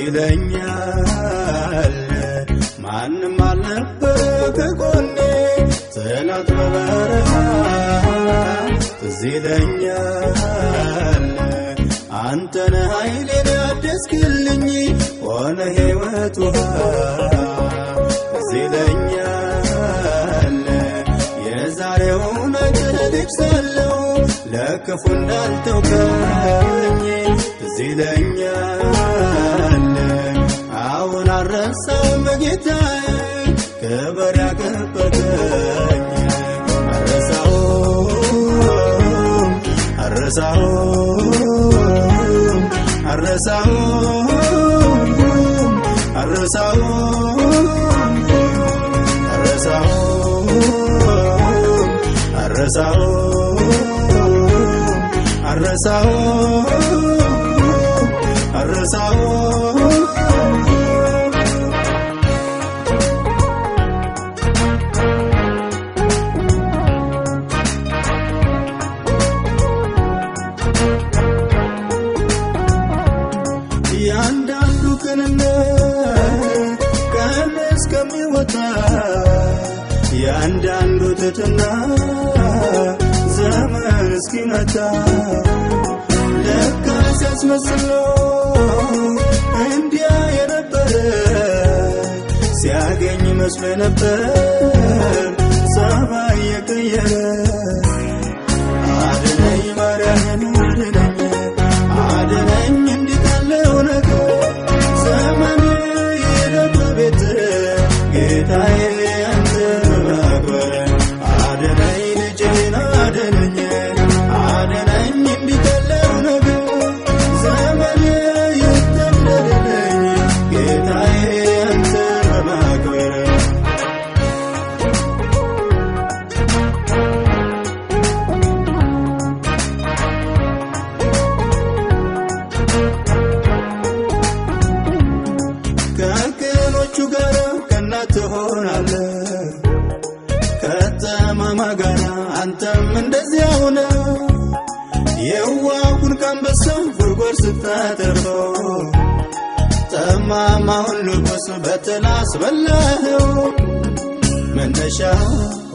ይለኛል ማንም አልነበረ ከጎኔ ጠላት በበረሃ ትዝ ይለኛል አንተነ ኃይሌን አደስክልኝ ሆነ ሕይወት ውሃ ትዝ ይለኛል የዛሬውን ልጅ ሳለሁ ለክፉ እንዳልተውከኝ ትዝ ይለኛል አሁን አልረሳውም ጌታዬ ክብር ያከበርከኝ ያንዳንዱ ቅንነት ቀን እስከሚወጣ ያንዳንዱ ትሕትና ዘመን እስኪመጣ ለካስ ያስመስሎ እንዲያ የነበረ ሲያገኝ መስሎ ነበር ሰማይ የቀየረ አድነኝ ማርያም አድነኝ እንዲህ ካለው ነገር ዘመን ይለፍ ቤት ጌታዬ አንተ በማክበር አድነኝ ልጄን አድነኝ እንዲህ ካለው ነገር ዘመን ይተምደልልኝ ጌታዬ አንተ በማክበር ከቅኖቹ ጋር ከእናት ትሆናለህ ከተማማ ጋር አንተም እንደዚያው ነህ የዋሁን ከአንበሳ ጉድጓድ ስታተርፈው ጠማማውን ንጉሥ በጥላ አስበላኸው መነሻ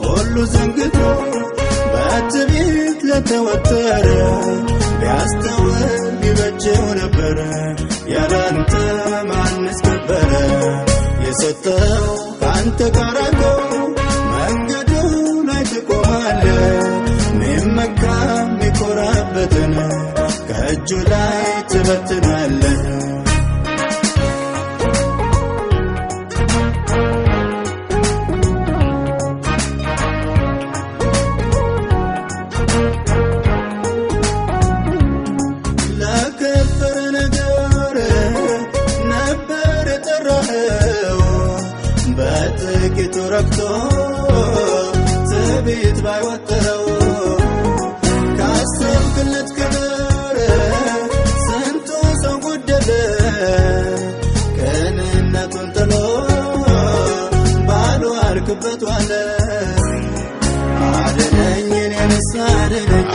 ሁሉ ዘንግቶ በትዕቢት ለተወጠረ ቢያስተውል ቢበጀው ነበረ ያላንተ ማንስ ከበረ የሰጠው ከአንተ ጋር አለው መንገዱ ላይ ትቆማለህ ሚመካ ሚኮራበትን ከእጁ ላይ ትበትናለህ ለከበረ ነገር ነበር የጠራኸው በጥቂቱ ረክቶ ትዕቢት ባይወጥረው ካሰብክለት ክብር ስንቱ ሰው ጎደለ ቅንነቱን ጥሎ ባዶ አልክበት ዋለ አድነኝ እኔንስ አድነኝ